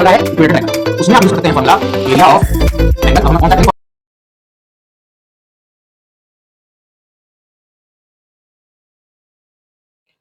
बन रहा है इक्वेटर एंगल, उसमें आप यूज करते हैं फॉर्मूला एरिया ऑफ ट्रायंगल। हम कौन सा करेंगे?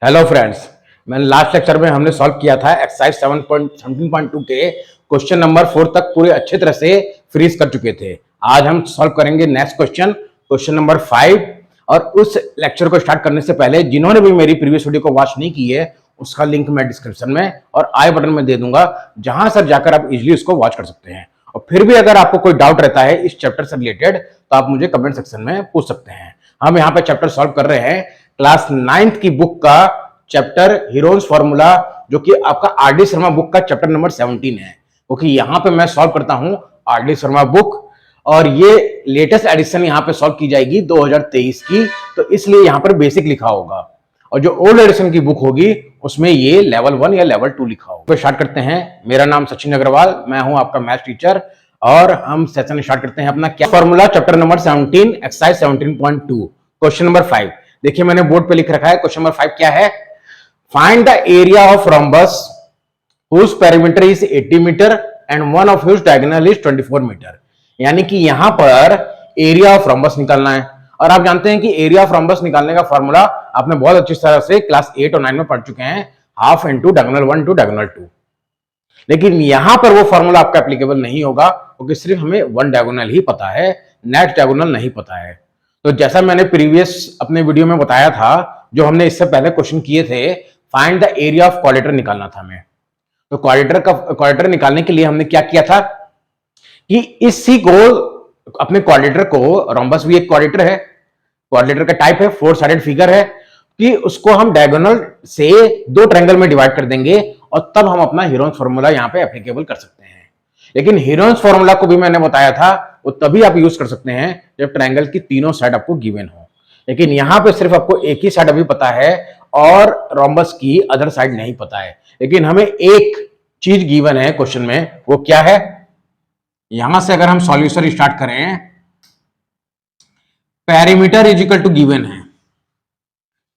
हेलो फ्रेंड्स, मैंने लास्ट लेक्चर में हमने सॉल्व किया था एक्सरसाइज 7.17.2 के क्वेश्चन नंबर 4 तक पूरे अच्छे तरह से फ्रीज कर चुके थे। आज हम सॉल्व करेंगे नेक्स्ट क्वेश्चन, क्वेश्चन नंबर 5। और उस लेक्चर को स्टार्ट करने से पहले जिन्होंने भी मेरी प्रीवियस वीडियो को वॉच नहीं की है, उसका लिंक मैं डिस्क्रिप्शन में और आई बटन में दे दूंगा, जहां से जाकर आप इजिली उसको वॉच कर सकते हैं। और फिर भी अगर आपको कोई डाउट रहता है इस चैप्टर से रिलेटेड तो आप मुझे कमेंट सेक्शन में पूछ सकते हैं। हम यहाँ पे चैप्टर सॉल्व कर रहे हैं क्लास 9th की बुक का चैप्टर हीरोज फॉर्मूला, जो कि आपका आर.डी. शर्मा बुक का चैप्टर नंबर 17 है, क्योंकि यहाँ पे मैं सॉल्व करता हूँ आर.डी. शर्मा बुक, और ये लेटेस्ट एडिशन यहाँ पे सॉल्व की जाएगी 2023 की, तो इसलिए यहाँ पर बेसिक लिखा होगा। और जो ओल्ड एडिशन की बुक होगी उसमें ये लेवल 1 या लेवल 2 लिखा होगा। तो स्टार्ट करते हैं। मेरा नाम सचिन अग्रवाल, मैं हूं आपका मैथ्स टीचर, और हम सेशन स्टार्ट करते हैं अपना क्या formula chapter number 17 exercise 17.2 question number 5। देखिए मैंने बोर्ड पे लिख रखा है क्वेश्चन नंबर 5 क्या है। Find the area of rhombus whose perimeter is 80 metre and one of whose diagonal is 24 metre. यानी कि यहां पर एरिया ऑफ rhombus निकालना है। और आप जानते हैं कि एरिया ऑफ rhombus निकालने का फॉर्मूला आपने बहुत अच्छी तरह से क्लास 8 और 9 में पढ़ चुके हैं, half into diagonal 1 to diagonal 2। लेकिन यहां पर वो फॉर्मूला आपका एप्लीकेबल नहीं होगा, क्योंकि सिर्फ हमें वन डायगोनल ही पता है, नेक्स्ट डायगोनल नहीं पता है। तो जैसा मैंने प्रीवियस अपने वीडियो में बताया था, जो हमने इससे पहले क्वेश्चन किए थे, फाइंड द एरिया ऑफ क्वाड्रेटर निकालना था हमें। तो क्वाड्रेटर निकालने के लिए हमने क्या किया था कि इसी को अपने क्वाड्रेटर को, रोम्बस भी एक क्वाड्रेटर है, क्वाड्रेटर का टाइप है, फोर साइडेड फिगर है, कि उसको हम डायगोनल से दो ट्रायंगल में डिवाइड कर देंगे और तब हम अपना हीरोन्स फॉर्मूला यहाँ पे एप्लीकेबल कर सकते हैं। लेकिन हीरोन्स फॉर्मूला को भी मैंने बताया था वो तभी आप यूज कर सकते हैं जब ट्रायंगल की तीनों साइड आपको गिवन हो। लेकिन यहां पे सिर्फ आपको एक ही साइड अभी पता है और रोम्बस की अदर साइड नहीं पता है। लेकिन हमें एक चीज गिवन है क्वेश्चन में, वो क्या है। यहां से अगर हम सॉल्यूशन स्टार्ट करें, perimeter is equal to given है,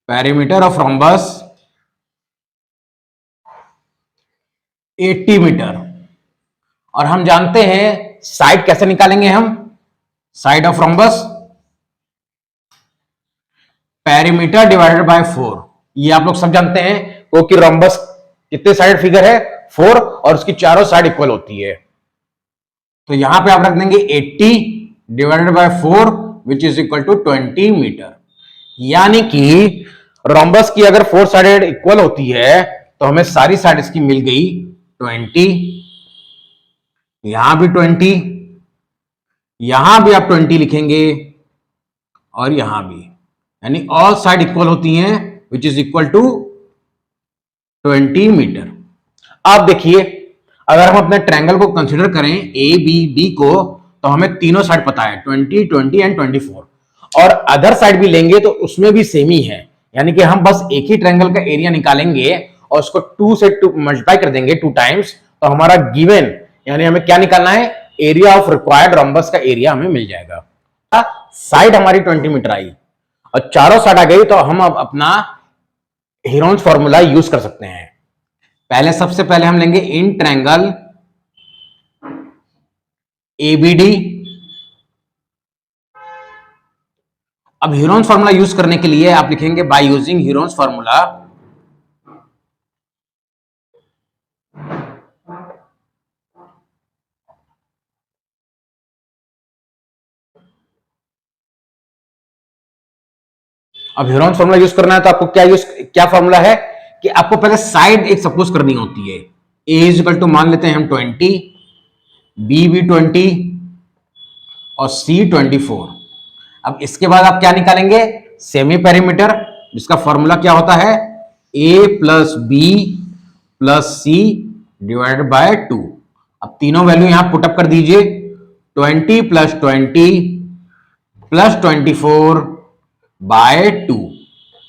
पेरीमीटर ऑफ रोम्बस 80 मीटर। और हम जानते हैं साइड कैसे निकालेंगे हम, side of rhombus perimeter divided by 4। ये आप लोग सब जानते हैं, क्योंकि रोम्बस कितने साइड फिगर है, 4, और उसकी चारों साइड इक्वल होती है। तो यहां पे आप रख देंगे 80 divided by 4 which is equal to 20 metre. यानी कि रोम्बस की अगर 4 साइडेड इक्वल होती है तो हमें सारी साइड इसकी मिल गई 20, यहां भी 20, यहां भी आप 20 लिखेंगे, और यहां भी, यानी ऑल साइड इक्वल होती हैं which is equal to 20 metre. अब देखिए, अगर हम अपने ट्रायंगल को कंसीडर करें ए बी डी को, तो हमें तीनों साइड पता है 20, 20 एंड 24, और अदर साइड भी लेंगे तो उसमें भी सेम ही है। यानी कि हम बस एक ही ट्रायंगल का एरिया निकालेंगे और उसको 2 से मल्टीप्लाई कर देंगे 2 टाइम्स, तो हमारा गिवन, यानी हमें क्या निकालना है, एरिया ऑफ रिक्वायर्ड रोम्बस का एरिया हमें मिल जाएगा। साइड हमारी 20 मीटर आई और चारों साइड आ गई, तो हम अब अपना हीरोन्स फॉर्मूला यूज कर सकते हैं। पहले सबसे पहले हम लेंगे इन ट्रायंगल एबीडी। अब हीरोन्स फॉर्मूला यूज करने के लिए आप लिखेंगे बाय यूजिंग हीरोन्स फॉर्मूला अब हीरोन्स फॉर्मूला यूज करना है तो आपको क्या फॉर्मूला है कि आपको पहले साइड एक सपोज करनी होती है। ए इज इक्वल टू मान लेते हैं हम 20, बी भी 20 और सी 24। अब इसके बाद आप क्या निकालेंगे, सेमी पेरीमीटर, जिसका फॉर्मूला क्या होता है, A plus B plus C divided by 2। अब तीनों वैल्यू यहां पुटअप कर दीजिए, 20 प्लस 20 प्लस 24 बाय 2,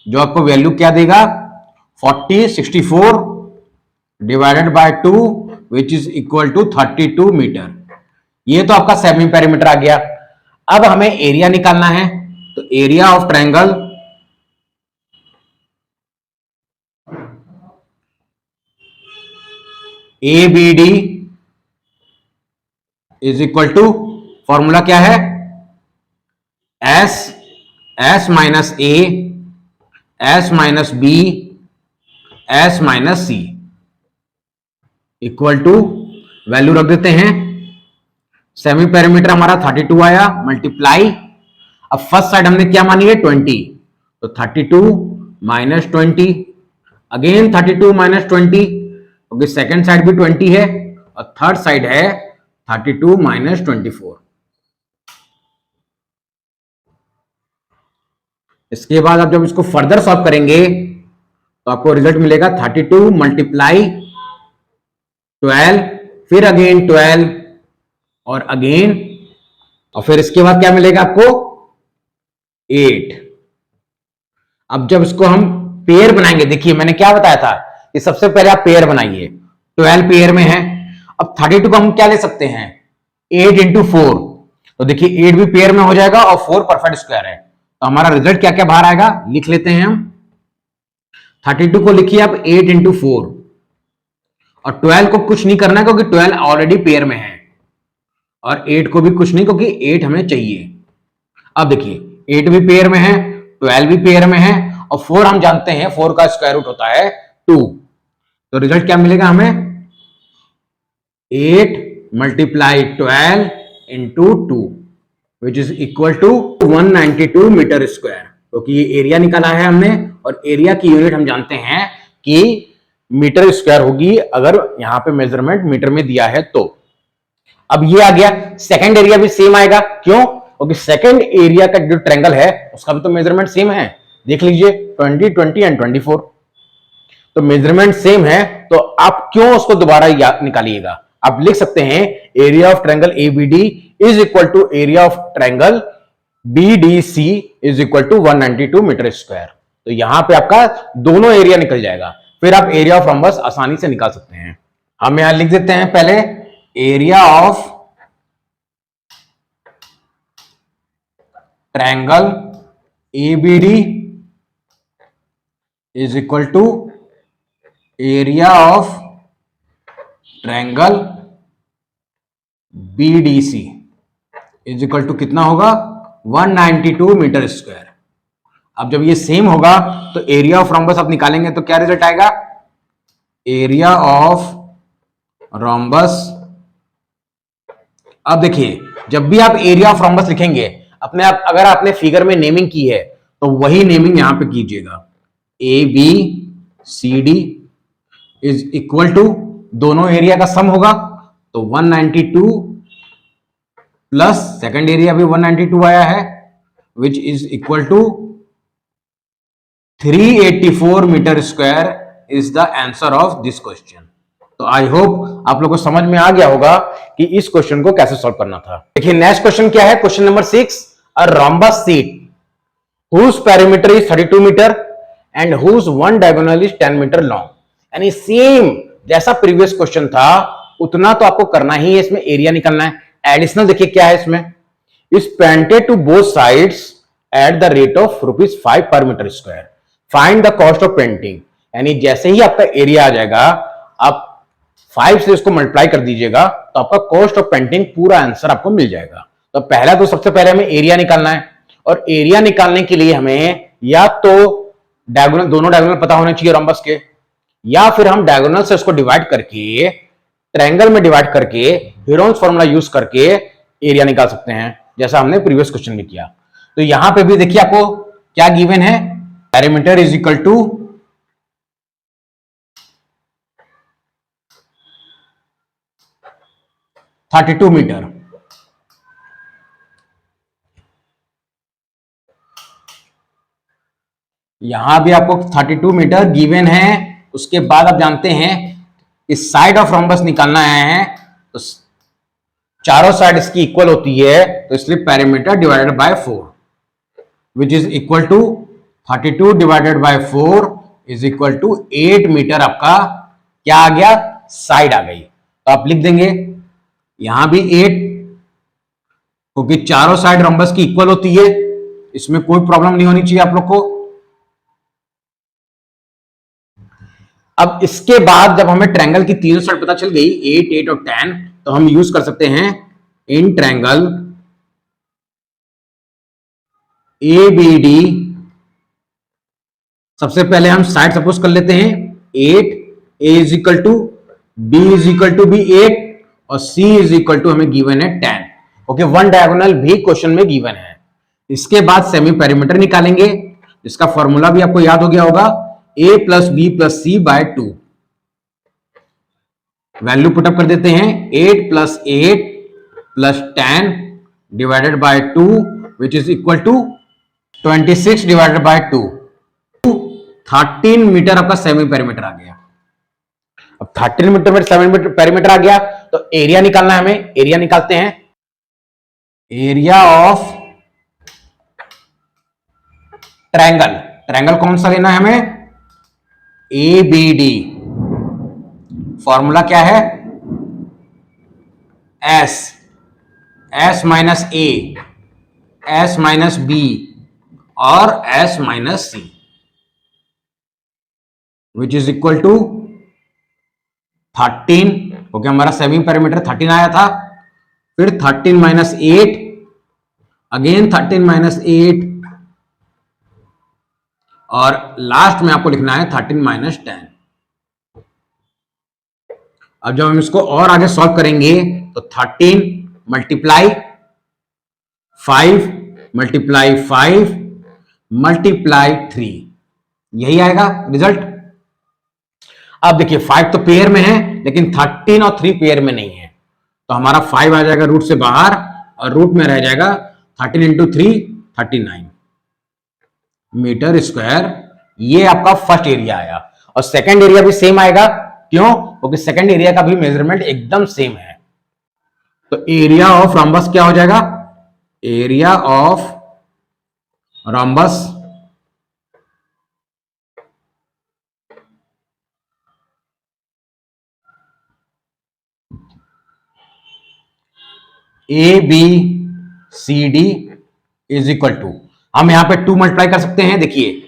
जो आपको वैल्यू क्या देगा, 40, 64 divided by 2 which is equal to 32 metre. ये तो आपका सेमी पेरीमीटर आ गया। अब हमें एरिया निकालना है, तो area of triangle A B D is equal to, formula क्या है, S minus A, S minus B, S minus C equal to, value रख देते हैं, सेमी पैरामीटर हमारा 32 आया, मल्टीप्लाई, अब फर्स्ट साइड हमने क्या मानी है 20, तो 32 माइनस 20, अगेन 32 माइनस 20, क्योंकि सेकेंड साइड भी 20 है, और थर्ड साइड है 32 माइनस 24। इसके बाद आप जब इसको फर्दर सॉल्व करेंगे तो आपको रिजल्ट मिलेगा 32 मल्टीप्लाई 12, फिर अगेन 12 और अगेन, और फिर इसके बाद क्या मिलेगा आपको 8। अब जब इसको हम पेयर बनाएंगे, देखिए मैंने क्या बताया था कि सबसे पहले आप पेयर बनाइए, 12 पेयर में है। अब 32 को हम क्या ले सकते हैं, 8 इंटू 4, तो देखिए 8 भी पेयर में हो जाएगा और 4 परफेक्ट स्क्वायर है, तो हमारा रिजल्ट क्या क्या बाहर आएगा, लिख लेते हैं हम। 32 को लिखिए आप 8 इंटू 4, और 12 को कुछ नहीं करना है क्योंकि 12 ऑलरेडी पेयर में है, और 8 को भी कुछ नहीं क्योंकि 8 हमें चाहिए। अब देखिए 8 भी पेयर में है, 12 भी पेयर में है, और 4 हम जानते हैं 4 का स्क्वायर रूट होता है 2, तो रिजल्ट क्या मिलेगा हमें, 8 multiply 12 into 2 which is equal to 192 metre square, क्योंकि ये एरिया निकाला है हमने, और एरिया की यूनिट हम जानते हैं कि मीटर स्क्वायर होगी अगर यहां पे मेजरमेंट मीटर में दिया है तो। अब ये आ गया, सेकंड एरिया भी सेम आएगा, क्यों, क्योंकि सेकंड एरिया का जो ट्रायंगल है उसका भी तो मेजरमेंट सेम है, देख लीजिए 20, 20 एंड 24, तो मेजरमेंट सेम है, तो आप क्यों उसको दोबारा निकालिएगा, आप लिख सकते हैं area of triangle ABD is equal to area of triangle BDC is equal to 192 metre square, तो यहां पे आपका दोनों एरिया निकल जाएगा, फिर आप एरिया ऑफ रॉम्बस आसानी से निकाल सकते हैं। हम यहां लिख देते हैं पहले area of triangle ABD is equal to area of triangle BDC is equal to कितना होगा, 192 मीटर स्क्वायर। अब जब ये सेम होगा तो एरिया ऑफ रॉम्बस आप निकालेंगे तो क्या रिजल्ट आएगा, एरिया ऑफ रॉम्बस। अब देखिए जब भी आप एरिया ऑफ रॉम्बस लिखेंगे, अपने आप अगर आपने फिगर में नेमिंग की है तो वही नेमिंग यहां पे कीजिएगा, A B C D is equal to, दोनों एरिया का सम होगा तो 192 प्लस सेकंड एरिया भी 192 आया है which is equal to 384 metre square is the answer of this question. तो आई होप आप लोगों को समझ में आ गया होगा कि इस क्वेश्चन को कैसे सॉल्व करना था। देखिए नेक्स्ट क्वेश्चन क्या है, question number 6, a rhombus sheet whose perimeter is 32 metre and whose one diagonal is 10 metre long, यानी सेम जैसा प्रीवियस क्वेश्चन था उतना तो आपको करना ही है, इसमें एरिया निकालना है। एडिशनल देखिए क्या है इसमें, is painted to both sides at the rate of ₹5 पर metre square, find the cost of painting, यानी जैसे ही आपका एरिया आ जाएगा आप 5 से इसको मल्टीप्लाई कर दीजिएगा तो आपका कॉस्ट ऑफ पेंटिंग पूरा आंसर आपको मिल जाएगा। तो पहला तो सबसे पहले हमें एरिया निकालना है, और एरिया निकालने के लिए हमें या तो डायगोनल, दोनों डायगोनल पता होने चाहिए रोम्बस के, या फिर हम डायगोनल से उसको डिवाइड करके ट्रायंगल में डिवाइड करके हेरोन्स फॉर्मूला यूज करके एरिया निकाल सकते हैं, जैसा हमने प्रीवियस क्वेश्चन में किया। तो यहां पे भी देखिए आपको क्या गिवन है, perimeter is equal to 32 metre. यहां भी आपको 32 मीटर गिवन है, उसके बाद आप जानते हैं इस साइड ऑफ रोम्बस निकालना है, तो चारों साइड इसकी इक्वल होती है, तो इसलिए perimeter divided by 4 which is equal to 32 divided by 4 is equal to 8 metre. आपका क्या आ गया, साइड आ गई, तो आप लिख देंगे यहां भी 8, क्योंकि चारों साइड रोम्बस की इक्वल होती है, इसमें कोई प्रॉब्लम नहीं होनी चाहिए आप लोग को। अब इसके बाद जब हमें ट्रायंगल की तीनों साइड पता चल गई 8, 8 और 10, तो हम यूज कर सकते हैं इन ट्रायंगल ABD, सबसे पहले हम साइड सपोज कर लेते हैं 8, A is equal to B is equal to भी 8 और C इज इक्वल टू हमें गिवन है 10। ओके, वन डायगोनल भी क्वेश्चन में गिवन है। इसके बाद सेमी पेरीमीटर निकालेंगे, इसका फॉर्मूला भी आपको याद हो गया होगा, A plus B plus C by 2। Value put up कर देते हैं, 8 plus 8 plus 10 divided by 2 which is equal to 26 divided by 2। 13 metre आपका सेमी पेरीमीटर आ गया। अब 13 मीटर में सेमी पेरीमीटर आ गया तो एरिया निकालना है हमें। एरिया निकालते हैं, एरिया ऑफ ट्रायंगल। ट्रायंगल कौन सा लेना है हमें? ABD। फॉर्मूला क्या है? S minus A, S minus B और S minus C which is equal to 13, क्योंकि हमारा सेमी पेरीमीटर 13 आया था। फिर 13 माइनस 8, अगेन 13 माइनस 8 और लास्ट में आपको लिखना है 13 माइनस 10। अब जब हम इसको और आगे सॉल्व करेंगे तो 13 मल्टीप्लाई 5 मल्टीप्लाई 5 मल्टीप्लाई 3, यही आएगा रिजल्ट। अब देखिए 5 तो पेयर में है लेकिन 13 और 3 पेयर में नहीं है, तो हमारा 5 आ जाएगा रूट से बाहर और रूट में रह जाएगा 13 इंटू 3 39 मीटर स्क्वायर। ये आपका फर्स्ट एरिया आया। और सेकंड एरिया भी सेम आएगा, क्यों? क्योंकि सेकंड एरिया का भी मेजरमेंट एकदम सेम है। तो एरिया ऑफ रॉम्बस क्या हो जाएगा? Area of rhombus ABCD is equal to, हम यहां पे 2 मल्टीप्लाई कर सकते हैं। देखिए,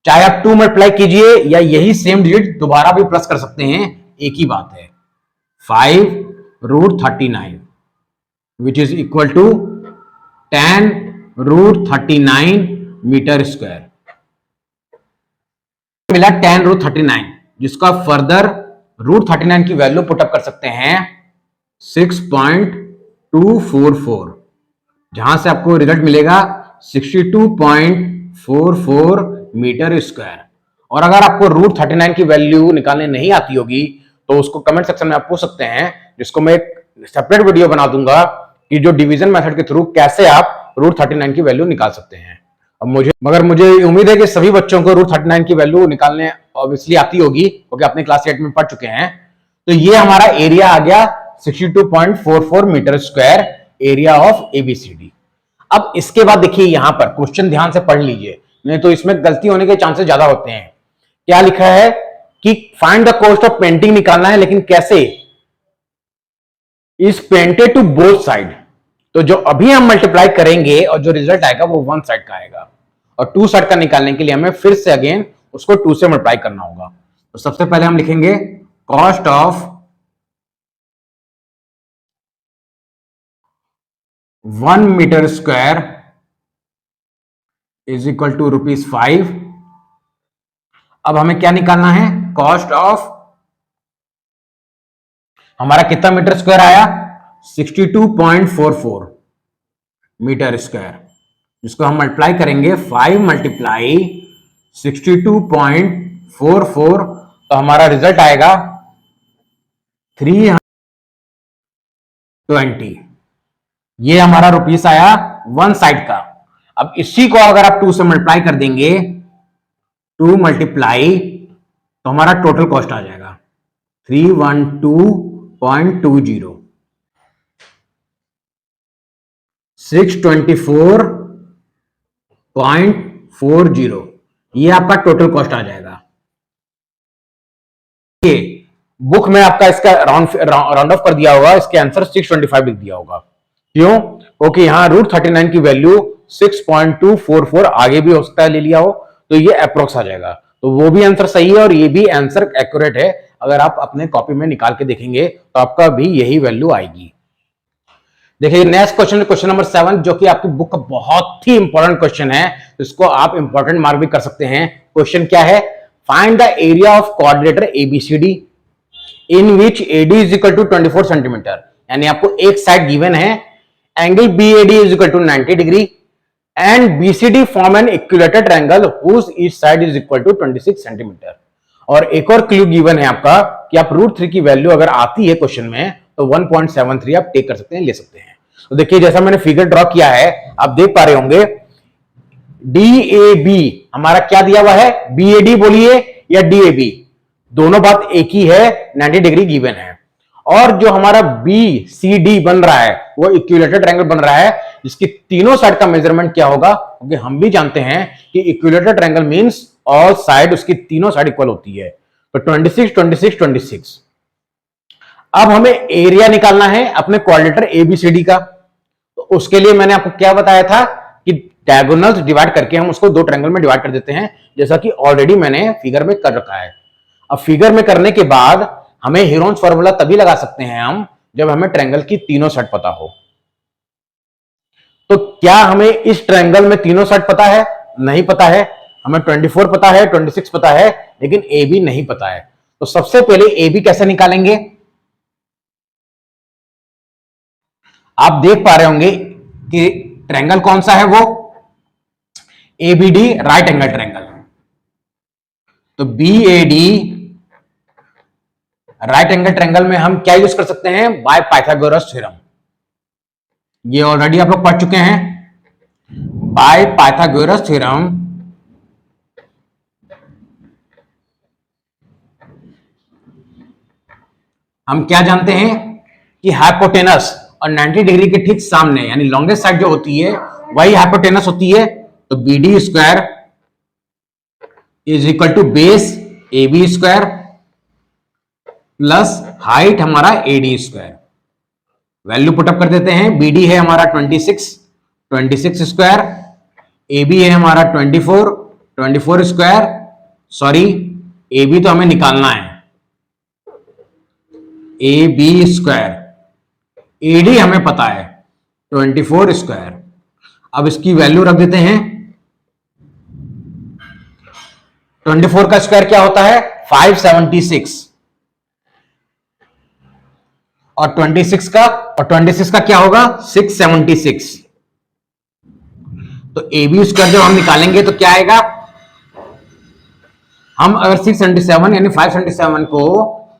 चाहे आप 2 मल्टीप्लाई कीजिए या यही सेम डिजिट दोबारा भी प्लस कर सकते हैं, एक ही बात है। 5 root 39 which is equal to 10 root 39 metre square. मिला 10 रूट 39, जिसका फर्दर रूट 39 की वैल्यू पुटअप कर सकते हैं 6.244, जहां से आपको रिजल्ट मिलेगा 62.44 मीटर स्क्वायर। और अगर आपको रूट 39 की वैल्यू निकालने नहीं आती होगी तो उसको कमेंट सेक्शन में आप पूछ सकते हैं, जिसको मैं एक सेपरेट वीडियो बना दूंगा कि जो डिवीजन मेथड के थ्रू कैसे आप रूट 39 की वैल्यू निकाल सकते हैं। अब मुझे उम्मीद है कि सभी बच्चों को रूट 39 की वैल्यू निकालने ऑब्वियसली आती होगी, क्योंकि अपने क्लास 8 में पढ़ चुके हैं। तो ये हमारा एरिया आ गया 62.44 metre square, area of ABCD। अब इसके बाद देखिए यहां पर क्वेश्चन ध्यान से पढ़ लीजिए, नहीं तो इसमें गलती होने के चांसेस ज्यादा होते हैं। क्या लिखा है कि find the cost of painting निकालना है, लेकिन कैसे? Is painted to both side. तो जो अभी हम मल्टीप्लाई करेंगे और जो रिजल्ट आएगा वो 1 साइड का आएगा, और 2 साइड का निकालने के लिए हमें फिर से अगेन उसको 2 से मल्टीप्लाई करना होगा। तो सबसे पहले हम लिखेंगे cost of 1 metre square is equal to ₹5। अब हमें क्या निकालना है? कॉस्ट ऑफ, हमारा कितना मीटर स्क्वायर आया? 62.44 मीटर स्क्वायर, जिसको हम मल्टीप्लाई करेंगे 5 मल्टीप्लाई 62.44, तो हमारा रिजल्ट आएगा 320। ये हमारा रुपीस आया 1 साइड का। अब इसी को अगर आप 2 से मल्टीप्लाई कर देंगे, 2 मल्टीप्लाई, तो हमारा टोटल कॉस्ट आ जाएगा 312.20, 624.40, ये आपका टोटल कॉस्ट आ जाएगा। ये बुक में आपका इसका राउंड ऑफ कर दिया होगा, इसके आंसर 625 लिख दिया होगा। क्यों? क्योंकि यहां रूट 39 की वैल्यू 6.244 आगे भी हो सकता है ले लिया हो, तो ये अप्रोक्स आ जाएगा। तो वो भी आंसर सही है और ये भी आंसर एक्यूरेट है। अगर आप अपने कॉपी में निकाल के देखेंगे तो आपका भी यही वैल्यू आएगी। देखिए नेक्स्ट क्वेश्चन, क्वेश्चन नंबर 7, जो कि आपकी बुक का बहुत ही इंपॉर्टेंट क्वेश्चन है, तो इसको आप इंपॉर्टेंट मार्क भी कर सकते हैं। क्वेश्चन क्या है? Find the area of quadrilateral ABCD in which AD is equal to 24 centimetre. यानी आपको एक साइड गिवन है, angle BAD is equal to 90 degree and BCD form an equilateral triangle whose each side is equal to 26 centimetre. और एक और clue given है आपका कि आप √3 की वैल्यू अगर आती है क्वेश्चन में तो 1.73 आप टेक कर सकते हैं, ले सकते हैं। तो देखिए जैसा मैंने फिगर ड्रॉ किया है, आप देख पा रहे होंगे DAB हमारा क्या दिया हुआ है, BAD बोलिए या DAB, दोनों बात एक ही है, 90 डिग्री गिवन है। और जो हमारा BCD बन रहा है वो इक्विलेटरल ट्रायंगल बन रहा है, जिसकी तीनों साइड का मेजरमेंट क्या होगा, क्योंकि हम भी जानते हैं कि equilateral triangle means all side, उसकी तीनों साइड इक्वल होती है। तो 26 26 26। अब हमें एरिया निकालना है अपने क्वाड्रिलेटरल एबीसीडी का। तो उसके लिए मैंने आपको क्या बताया था कि डायगोनल्स डिवाइड करके हम उसको दो ट्रायंगल में डिवाइड कर देते हैं, जैसा कि ऑलरेडी मैंने फिगर में कर रखा है। अब फिगर में करने के बाद हमें हीरोन्स फॉर्मूला तभी लगा सकते हैं हम जब हमें ट्रायंगल की तीनों साइड पता हो। तो क्या हमें इस ट्रायंगल में तीनों साइड पता है? नहीं पता है। हमें 24 पता है, 26 पता है, लेकिन ए बी नहीं पता है। तो सबसे पहले ए बी कैसे निकालेंगे? आप देख पा रहे होंगे कि ट्रायंगल कौन सा है, वो एबीडी राइट एंगल ट्रायंगल। तो बीएडी राइट एंगल ट्रायंगल में हम क्या यूज कर सकते हैं? By Pythagoras theorem. ये ऑलरेडी आप लोग पढ़ चुके हैं। बाय पाइथागोरस थ्योरम हम क्या जानते हैं कि हाइपोटेनस और 90 डिग्री के ठीक सामने यानी लॉन्गेस्ट साइड जो होती है वही हाइपोटेनस होती है। तो BD square is equal to base AB square plus height हमारा AD स्क्वायर। वैल्यू पुटअप कर देते हैं। BD है हमारा 26 स्क्वायर, AB है हमारा 24 स्क्वायर, सॉरी AB तो हमें निकालना है, AB स्क्वायर, AD हमें पता है 24 स्क्वायर। अब इसकी वैल्यू रख देते हैं। 24 का स्क्वायर क्या होता है? 576 और 26 का क्या होगा? 676। तो AB स्क्वायर जब हम निकालेंगे तो क्या आएगा? हम अगर 677 यानी 577 को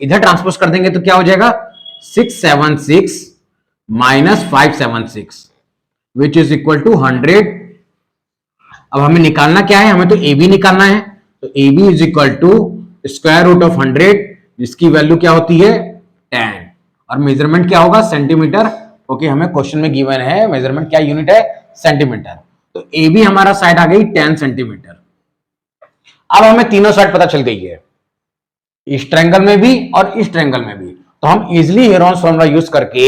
इधर ट्रांसपोज कर देंगे तो क्या हो जाएगा? 676 minus 576 which is equal to 100। अब हमें निकालना क्या है? हमें तो AB निकालना है। तो AB is equal to square root of 100, जिसकी वैल्यू क्या होती है? 10। और मेजरमेंट क्या होगा? सेंटीमीटर, क्योंकि हमें क्वेश्चन में गिवन है मेजरमेंट क्या यूनिट है? सेंटीमीटर। तो AB हमारा साइड आ गई 10 सेंटीमीटर। अब हमें तीनों साइड पता चल गई है, इस ट्रायंगल में भी और इस ट्रायंगल में भी। तो हम इजिली हेरोन्स फॉर्मूला यूज करके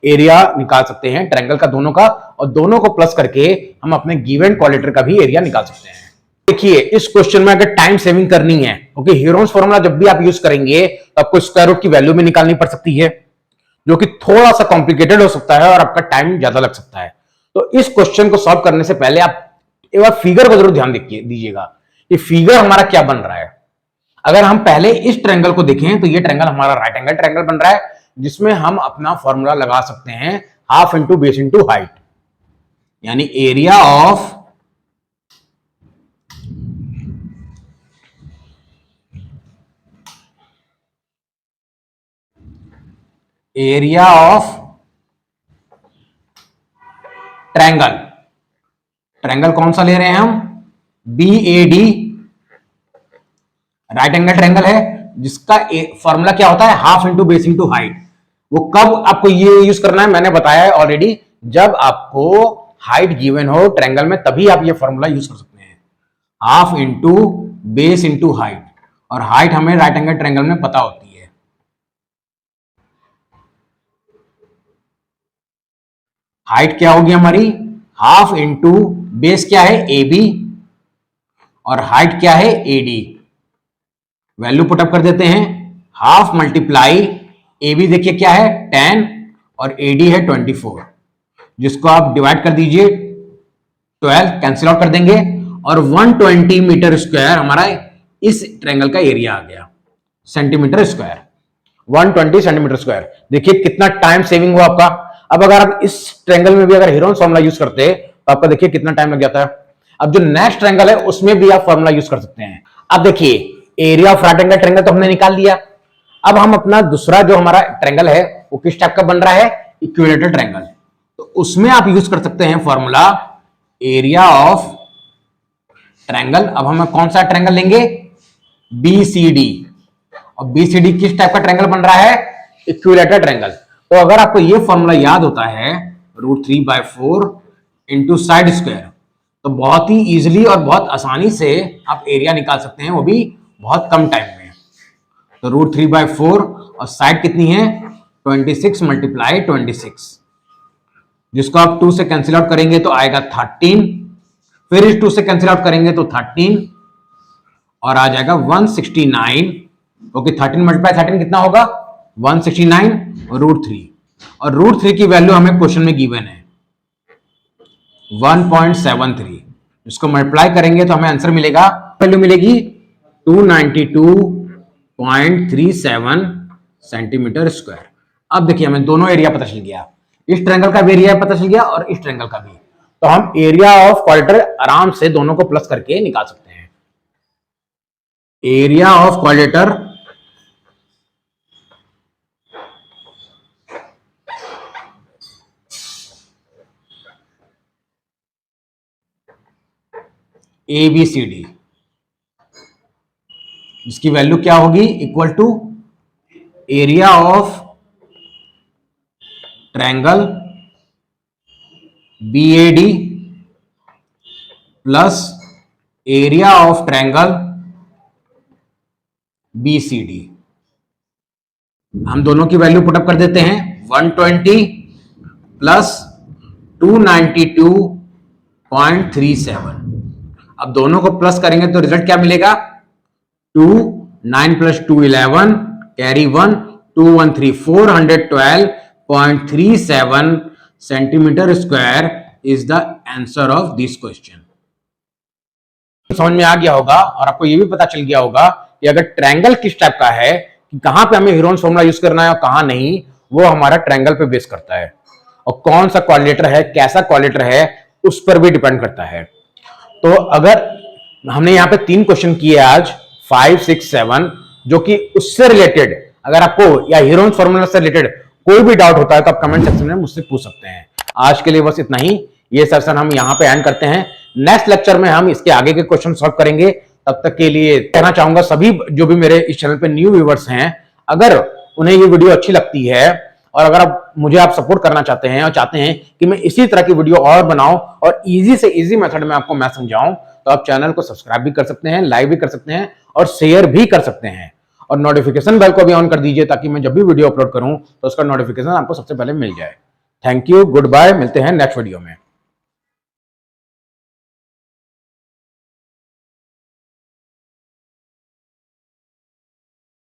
एरिया निकाल सकते हैं ट्रायंगल का दोनों का, और दोनों को प्लस करके हम अपने गिवन क्वाड्रिलेटरल का भी एरिया निकाल सकते हैं। देखिए इस क्वेश्चन में अगर टाइम सेविंग करनी है, क्योंकि हेरोन्स फॉर्मूला जब भी आप यूज करेंगे तो आपको स्क्वायर रूट की वैल्यू में निकालनी पड़ सकती है, जो कि थोड़ा सा कॉम्प्लिकेटेड हो सकता है और आपका टाइम ज्यादा लग सकता है। तो इस क्वेश्चन को सॉल्व करने से पहले आप एक बार फिगर को जरूर ध्यान दीजिएगा कि फिगर हमारा क्या बन रहा है। अगर हम पहले इस ट्रायंगल को देखें तो ये ट्रायंगल हमारा राइट एंगल ट्रायंगल बन रहा है, जिसमें हम अपना फॉर्मूला लगा सकते हैं half into base into height, यानी एरिया ऑफ ट्रायंगल। ट्रायंगल कौन सा ले रहे हैं हम? BAD राइट एंगल ट्रायंगल है, जिसका फॉर्मूला क्या होता है? Half into base into height. वो कब आपको ये यूज करना है मैंने बताया है ऑलरेडी, जब आपको हाइट गिवन हो ट्रायंगल में, तभी आप ये फॉर्मूला यूज कर सकते हैं, half into base into height. और हाइट हमें राइट एंगल ट्रायंगल में पता होती है। हाइट क्या होगी हमारी? हाफ इंटू बेस क्या है? AB, और हाइट क्या है? AD। वैल्यू पुटअप कर देते हैं। हाफ मल्टीप्लाई AB देखिए क्या है? 10 और AD है 24। जिसको आप डिवाइड कर दीजिए 12, कैंसिल आउट कर देंगे और 120 मीटर स्क्वायर हमारा इस ट्रायंगल का एरिया आ गया, सेंटीमीटर स्क्वायर, 120 सेंटीमीटर स्क्वायर। देखिए कितना टाइम सेविंग हुआ आपका। अब अगर आप इस ट्रायंगल में भी अगर हेरोन्स फॉर्मूला यूज करते तो आपका देखिए कितना टाइम लग जाता है। अब जो नेक्स्ट ट्रायंगल है उसमें भी आप फॉर्मूला यूज कर सकते हैं। अब देखिए area of right angle triangle तो हमने निकाल लिया। अब हम अपना दूसरा जो हमारा ट्रायंगल है वो किस टाइप का बन रहा है, इक्विलेटरल ट्रायंगल। तो उसमें आप यूज कर सकते हैं फॉर्मूला एरिया ऑफ ट्रायंगल। अब हम कौन सा ट्रायंगल लेंगे, बीसीडी। और बीसीडी किस टाइप का ट्रायंगल बन रहा है, इक्विलेटरल ट्रायंगल। तो अगर आपको ये फॉर्मूला याद होता है √3/4 इंटू साइड स्क्वायर, तो बहुत ही इजीली और बहुत आसानी से आप एरिया निकाल सकते हैं, वो भी बहुत कम टाइम में। तो √3/4 और साइड कितनी है 26 × 26, जिसको आप 2 से कैंसिल आउट करेंगे तो आएगा 13, फिर इस 2 से कैंसिल आउट करेंगे तो 13 और आ जाएगा 169। ओके 13 × 13 कितना होगा 169 √3, और √3 की वैल्यू हमें क्वेश्चन में गिवन है 1.73। इसको मल्टीप्लाई करेंगे तो हमें आंसर मिलेगा, वैल्यू मिलेगी 292.37 सेंटीमीटर स्क्वायर। अब देखिए हमें दोनों एरिया पता चल गया, इस ट्रायंगल का भी एरिया पता चल गया और इस ट्रायंगल का भी। तो हम एरिया ऑफ क्वाड्रेटर आराम से दोनों को प्लस करके निकाल सकते हैं। एरिया ऑफ क्वाड्रेटर ABCD, इसकी वैल्यू क्या होगी, equal to area of triangle BAD plus area of triangle BCD। हम दोनों की वैल्यू पुटअप कर देते हैं, 120 प्लस 292.37। अब दोनों को प्लस करेंगे तो रिजल्ट क्या मिलेगा, 2, 9 + 2 11, carry 1, 2 1 3 412.37 centimetre square is the answer of this question. समझ में आ गया होगा और आपको ये भी पता चल गया होगा कि अगर ट्रायंगल किस टाइप का है, कि कहां पे हमें हेरोन्स फॉर्मूला यूज करना है और कहां नहीं, वो हमारा ट्रायंगल पे बेस करता है, और कौन सा क्वाड्रिलेटरल है, कैसा क्वाड्रिलेटरल है, उस पर भी डिपेंड करता है। तो अगर हमने यहाँ पे 3 क्वेश्चन किए आज 5, 6, 7, जो कि उससे रिलेटेड, अगर आपको या हेरोन्स फॉर्मूला से रिलेटेड कोई भी डाउट होता है तो आप कमेंट सेक्शन में मुझसे पूछ सकते हैं। आज के लिए बस इतना ही, ये सेशन हम यहाँ पे एंड करते हैं। नेक्स्ट लेक्चर में हम इसके आगे के क्वेश्चन सॉल्व करेंगे। तब तक के लिए कहना चाहूंगा सभी जो भी मेरे इस चैनल पे न्यू व्यूअर्स हैं, अगर उन्हें ये वीडियो अच्छी लगती है और अगर आप सपोर्ट करना चाहते हैं और चाहते हैं कि मैं इसी तरह की वीडियो और बनाऊं और इजी से इजी मेथड में आपको मैं समझाऊं, तो आप चैनल को सब्सक्राइब भी कर सकते हैं, लाइक भी कर सकते हैं और शेयर भी कर सकते हैं, और नोटिफिकेशन बेल को भी ऑन कर दीजिए ताकि मैं जब भी वीडियो अपलोड करूं तो उसका नोटिफिकेशन आपको सबसे पहले मिल जाए। थैंक यू, गुड बाय, मिलते हैं नेक्स्ट वीडियो में।